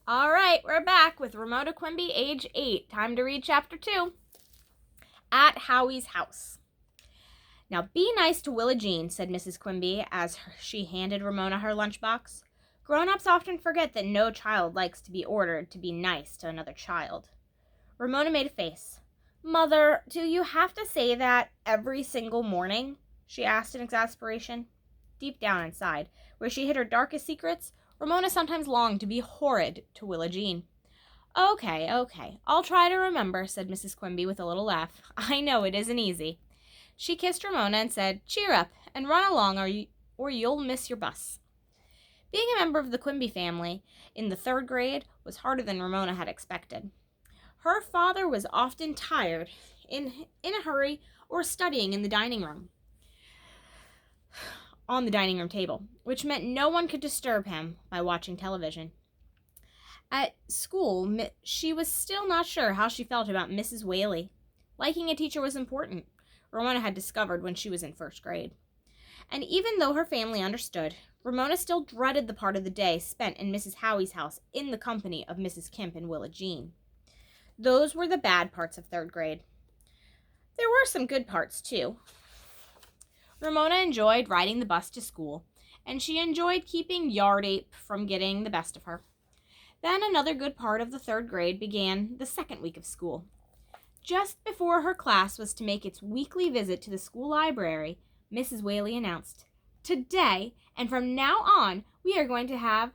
All right, we're back with Ramona Quimby, age 8. Time to read chapter 2. At Howie's house. Now be nice to Willa Jean, said Mrs. Quimby as she handed Ramona her lunchbox. Grown-ups often forget that no child likes to be ordered to be nice to another child. Ramona made a face. Mother, do you have to say that every single morning? She asked in exasperation. Deep down inside, where she hid her darkest secrets, Ramona sometimes longed to be horrid to Willa Jean. Okay, I'll try to remember, said Mrs. Quimby with a little laugh. I know it isn't easy. She kissed Ramona and said, cheer up and run along or you'll miss your bus. Being a member of the Quimby family in the 3rd grade was harder than Ramona had expected. Her father was often tired, in a hurry, or studying in the dining room. On the dining room table, which meant no one could disturb him by watching television. At school, she was still not sure how she felt about Mrs. Whaley. Liking a teacher was important, Ramona had discovered when she was in 1st grade. And even though her family understood, Ramona still dreaded the part of the day spent in Mrs. Howie's house in the company of Mrs. Kemp and Willa Jean. Those were the bad parts of 3rd grade. There were some good parts, too. Ramona enjoyed riding the bus to school, and she enjoyed keeping Yard Ape from getting the best of her. Then another good part of the 3rd grade began the 2nd week of school. Just before her class was to make its weekly visit to the school library, Mrs. Whaley announced, today, and from now on, we are going to have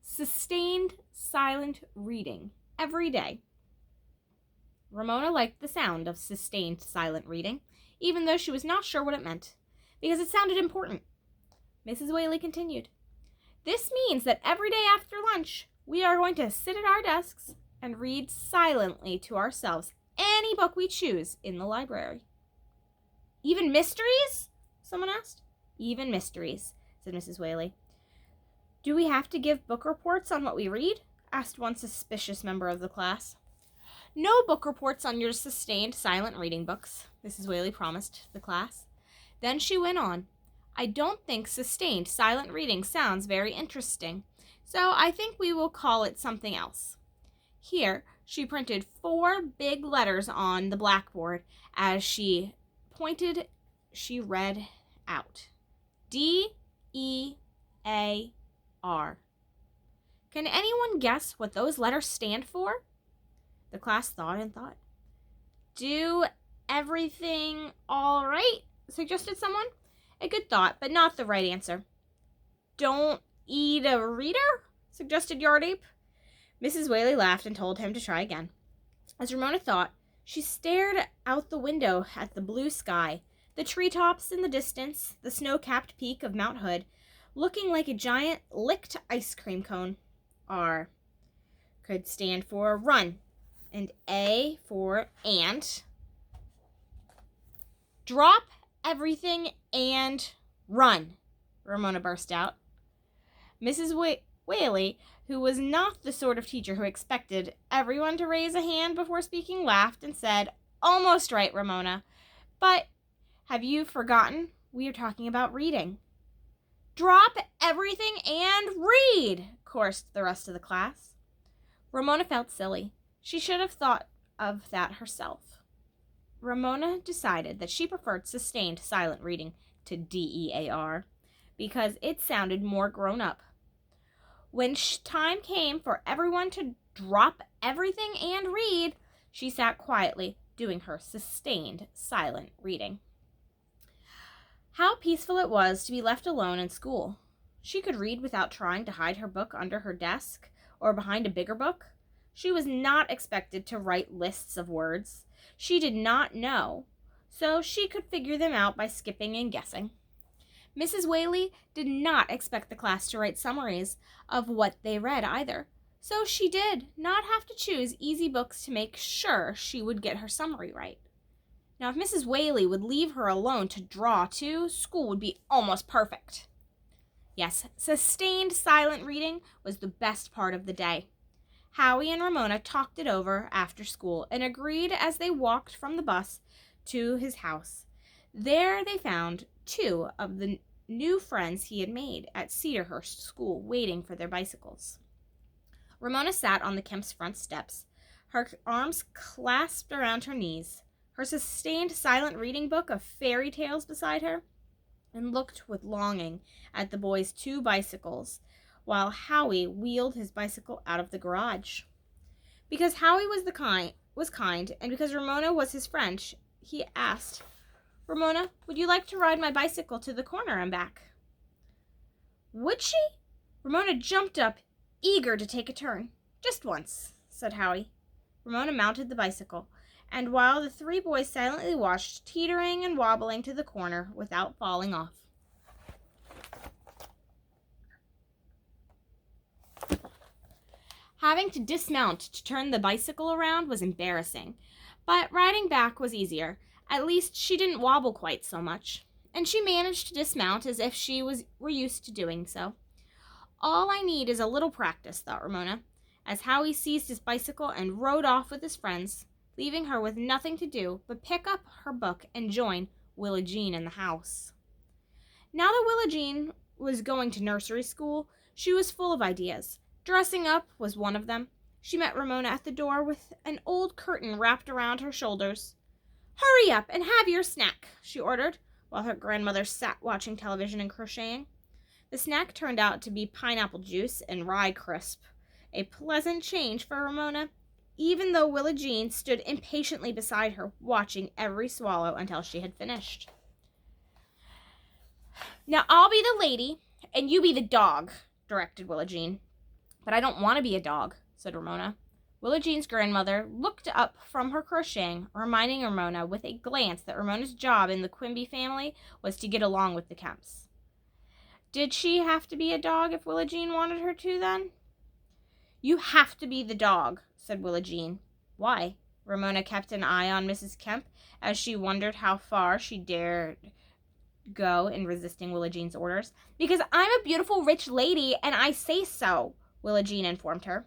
sustained silent reading every day. Ramona liked the sound of sustained silent reading, even though she was not sure what it meant, because it sounded important. Mrs. Whaley continued, this means that every day after lunch, we are going to sit at our desks and read silently to ourselves any book we choose in the library. Even mysteries? Someone asked. Even mysteries, said Mrs. Whaley. Do we have to give book reports on what we read? Asked one suspicious member of the class. No book reports on your sustained silent reading books, Mrs. Whaley promised the class. Then she went on, I don't think sustained silent reading sounds very interesting, so I think we will call it something else. Here, she printed 4 big letters on the blackboard. As she pointed, she read out. D-E-A-R. Can anyone guess what those letters stand for? The class thought and thought. Do everything all right? Suggested someone. A good thought, but not the right answer. Don't eat a reader? Suggested Yard Ape. Mrs. Whaley laughed and told him to try again. As Ramona thought, she stared out the window at the blue sky, the treetops in the distance, the snow-capped peak of Mount Hood, looking like a giant licked ice cream cone. R could stand for run, and A for ant. Drop everything and run, Ramona burst out. Mrs. Whaley, who was not the sort of teacher who expected everyone to raise a hand before speaking, laughed and said, almost right, Ramona. But have you forgotten? We are talking about reading. Drop everything and read, chorused the rest of the class. Ramona felt silly. She should have thought of that herself. Ramona decided that she preferred sustained silent reading to D-E-A-R because it sounded more grown up. When time came for everyone to drop everything and read, she sat quietly doing her sustained silent reading. How peaceful it was to be left alone in school. She could read without trying to hide her book under her desk or behind a bigger book. She was not expected to write lists of words she did not know, so she could figure them out by skipping and guessing. Mrs. Whaley did not expect the class to write summaries of what they read either, so she did not have to choose easy books to make sure she would get her summary right. Now, if Mrs. Whaley would leave her alone to draw too, school would be almost perfect. Yes, sustained silent reading was the best part of the day. Howie and Ramona talked it over after school and agreed as they walked from the bus to his house. There they found 2 of the new friends he had made at Cedarhurst School waiting for their bicycles. Ramona sat on the Kemp's front steps, her arms clasped around her knees, her sustained silent reading book of fairy tales beside her, and looked with longing at the boys' 2 bicycles, while Howie wheeled his bicycle out of the garage. Because Howie was kind, and because Ramona was his friend, he asked, "Ramona, would you like to ride my bicycle to the corner and back?" Would she? Ramona jumped up, eager to take a turn. "Just once," said Howie. Ramona mounted the bicycle, and while the 3 boys silently watched, teetering and wobbling to the corner without falling off. Having to dismount to turn the bicycle around was embarrassing, but riding back was easier. At least she didn't wobble quite so much, and she managed to dismount as if she were used to doing so. "All I need is a little practice," thought Ramona, as Howie seized his bicycle and rode off with his friends, leaving her with nothing to do but pick up her book and join Willa Jean in the house. Now that Willa Jean was going to nursery school, she was full of ideas. Dressing up was one of them. She met Ramona at the door with an old curtain wrapped around her shoulders. "Hurry up and have your snack," she ordered, while her grandmother sat watching television and crocheting. The snack turned out to be pineapple juice and rye crisp, a pleasant change for Ramona, even though Willa Jean stood impatiently beside her, watching every swallow until she had finished. "Now I'll be the lady, and you be the dog," directed Willa Jean. "But I don't want to be a dog," said Ramona. Willa Jean's grandmother looked up from her crocheting, reminding Ramona with a glance that Ramona's job in the Quimby family was to get along with the Kemps. Did she have to be a dog if Willa Jean wanted her to, then? "You have to be the dog," said Willa Jean. "Why?" Ramona kept an eye on Mrs. Kemp as she wondered how far she dared go in resisting Willa Jean's orders. "Because I'm a beautiful rich lady, and I say so," Willa Jean informed her.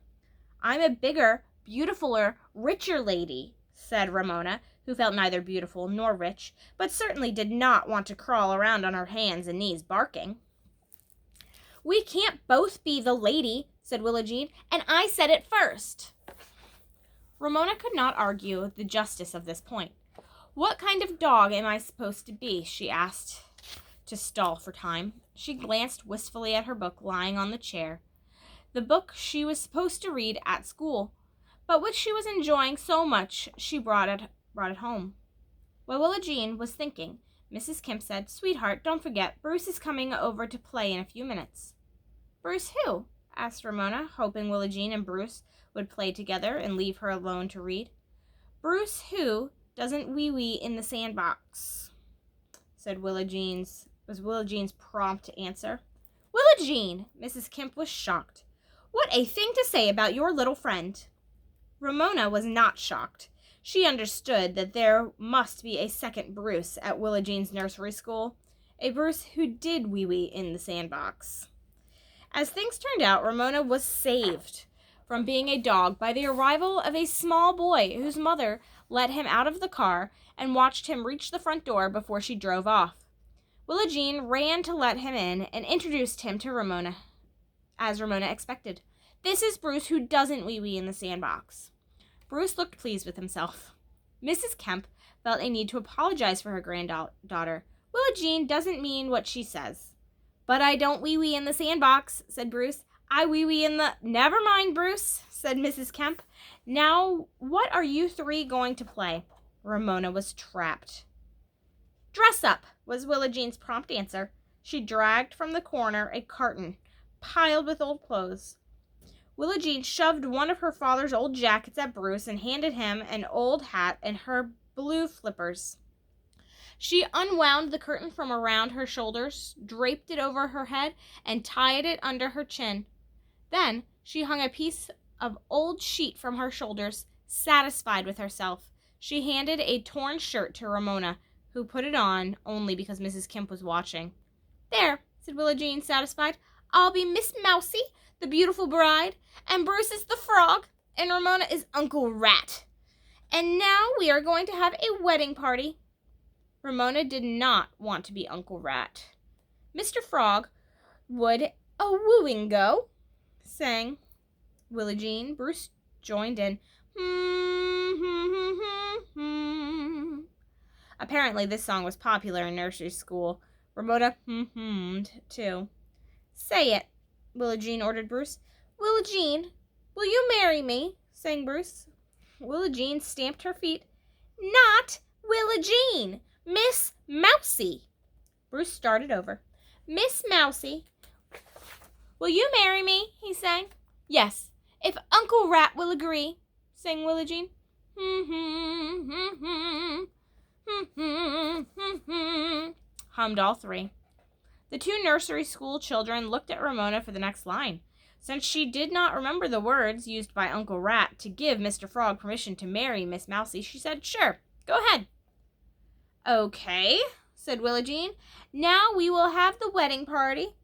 "I'm a bigger, beautifuler, richer lady," said Ramona, who felt neither beautiful nor rich, but certainly did not want to crawl around on her hands and knees barking. "We can't both be the lady," said Willa Jean, "and I said it first." Ramona could not argue the justice of this point. "What kind of dog am I supposed to be?" she asked, to stall for time. She glanced wistfully at her book lying on the chair, the book she was supposed to read at school, but which she was enjoying so much she brought it home. While Willa Jean was thinking, Mrs. Kemp said, "Sweetheart, don't forget, Bruce is coming over to play in a few minutes." "Bruce who?" asked Ramona, hoping Willa Jean and Bruce would play together and leave her alone to read. "Bruce who doesn't wee-wee in the sandbox," was Willa Jean's prompt answer. "Willa Jean!" Mrs. Kemp was shocked. "What a thing to say about your little friend." Ramona was not shocked. She understood that there must be a second Bruce at Willa Jean's nursery school, a Bruce who did wee-wee in the sandbox. As things turned out, Ramona was saved from being a dog by the arrival of a small boy whose mother let him out of the car and watched him reach the front door before she drove off. Willa Jean ran to let him in and introduced him to Ramona, as Ramona expected. "This is Bruce, who doesn't wee-wee in the sandbox." Bruce looked pleased with himself. Mrs. Kemp felt a need to apologize for her granddaughter. "Willa Jean doesn't mean what she says." "But I don't wee-wee in the sandbox," said Bruce. "I wee-wee in the—" "Never mind, Bruce," said Mrs. Kemp. "Now, what are you 3 going to play?" Ramona was trapped. "Dress up," was Willa Jean's prompt answer. She dragged from the corner a carton piled with old clothes. Willa Jean shoved one of her father's old jackets at Bruce and handed him an old hat and her blue flippers. She unwound the curtain from around her shoulders, draped it over her head, and tied it under her chin. Then she hung a piece of old sheet from her shoulders. Satisfied with herself, she handed a torn shirt to Ramona, who put it on only because Mrs. Kemp was watching. "There," said Willa Jean, satisfied. "I'll be Miss Mousie, the beautiful bride, and Bruce is the frog, and Ramona is Uncle Rat. And now we are going to have a wedding party." Ramona did not want to be Uncle Rat. Mr. Frog would a wooing go, saying, Willie Jean. Bruce joined in. Apparently, this song was popular in nursery school. Ramona hummed too. Say it, Willie Jean ordered Bruce. Willie Jean, will you marry me? Sang Bruce. Willie Jean stamped her feet. Not Willie Jean, Miss Mousie. Bruce started over. Miss Mousie, will you marry me? He sang. Yes, if Uncle Rat will agree, sang Willie Jean. Hummed all three. The two nursery school children looked at Ramona for the next line. Since she did not remember the words used by Uncle Rat to give Mr. Frog permission to marry Miss Mousie, she said, Sure, go ahead. Okay, said Willie Jean. Now we will have the wedding party.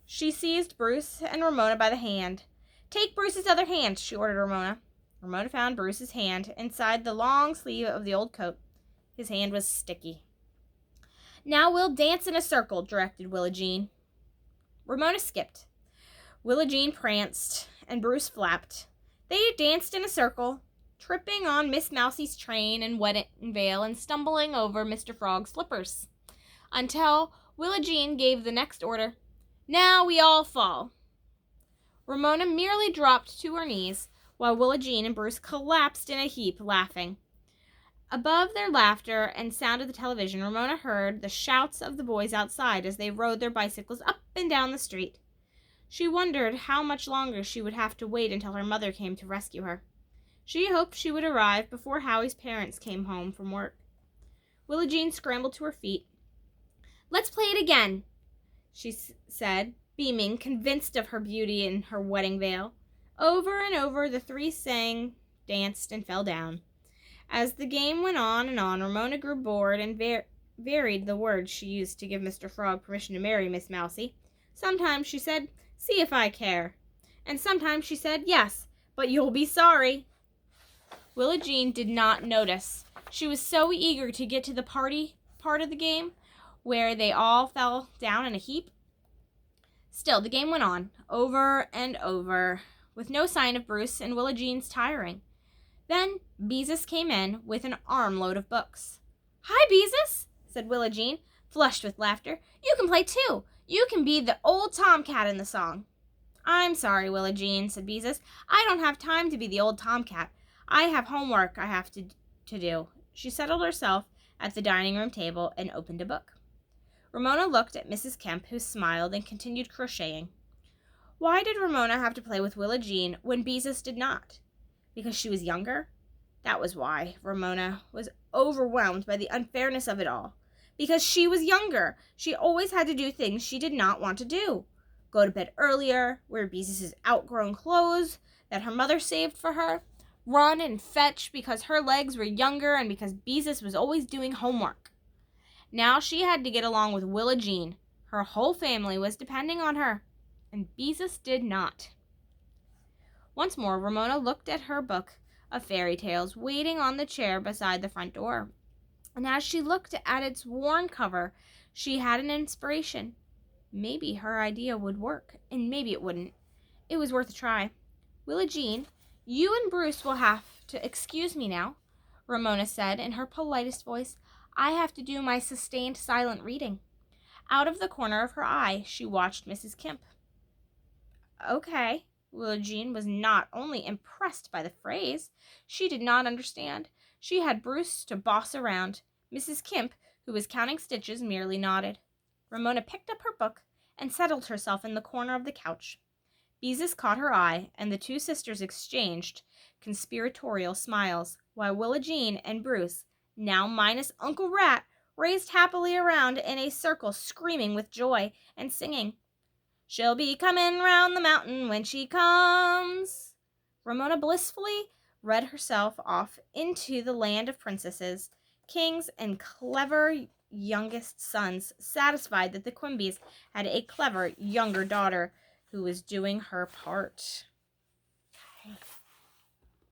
She seized Bruce and Ramona by the hand. Take Bruce's other hand, she ordered Ramona. Ramona found Bruce's hand inside the long sleeve of the old coat. His hand was sticky. Now we'll dance in a circle, directed Willie Jean. Ramona skipped. Willie Jean pranced, and Bruce flapped. They danced in a circle, tripping on Miss Mousie's train and wedding veil and stumbling over Mr. Frog's slippers, until Willie Jean gave the next order. Now we all fall. Ramona merely dropped to her knees, while Willie Jean and Bruce collapsed in a heap, laughing. Above their laughter and sound of the television, Ramona heard the shouts of the boys outside as they rode their bicycles up and down the street. She wondered how much longer she would have to wait until her mother came to rescue her. She hoped she would arrive before Howie's parents came home from work. Willie Jean scrambled to her feet. Let's play it again, she said, beaming, convinced of her beauty in her wedding veil. Over and over the three sang, danced, and fell down. As the game went on and on, Ramona grew bored and varied the words she used to give Mr. Frog permission to marry Miss Mousie. Sometimes she said, See if I care. And sometimes she said, Yes, but you'll be sorry. Willie Jean did not notice. She was so eager to get to the party part of the game, where they all fell down in a heap. Still, the game went on, over and over, with no sign of Bruce and Willie Jean's tiring. Then Beezus came in with an armload of books. Hi, Beezus, said Willie Jean, flushed with laughter. You can play too. You can be the old tomcat in the song. I'm sorry, Willie Jean, said Beezus. I don't have time to be the old tomcat. I have homework I have to do. She settled herself at the dining room table and opened a book. Ramona looked at Mrs. Kemp, who smiled and continued crocheting. Why did Ramona have to play with Willie Jean when Beezus did not? Because she was younger? That was why. Ramona was overwhelmed by the unfairness of it all. Because she was younger. She always had to do things she did not want to do. Go to bed earlier, wear Beezus' outgrown clothes that her mother saved for her, run and fetch because her legs were younger and because Beezus was always doing homework. Now she had to get along with Willie Jean. Her whole family was depending on her, and Beezus did not. Once more, Ramona looked at her book of fairy tales waiting on the chair beside the front door. And as she looked at its worn cover, she had an inspiration. Maybe her idea would work, and maybe it wouldn't. It was worth a try. Willie Jean, you and Bruce will have to excuse me now, Ramona said in her politest voice. I have to do my sustained silent reading. Out of the corner of her eye, she watched Mrs. Kemp. Okay. Willie Jean was not only impressed by the phrase, she did not understand. She had Bruce to boss around. Mrs. Kemp, who was counting stitches, merely nodded. Ramona picked up her book and settled herself in the corner of the couch. Beezus caught her eye, and the two sisters exchanged conspiratorial smiles, while Willie Jean and Bruce, now minus Uncle Rat, raced happily around in a circle, screaming with joy and singing, She'll be coming round the mountain when she comes. Ramona blissfully read herself off into the land of princesses, kings, and clever youngest sons, satisfied that the Quimbys had a clever younger daughter who was doing her part.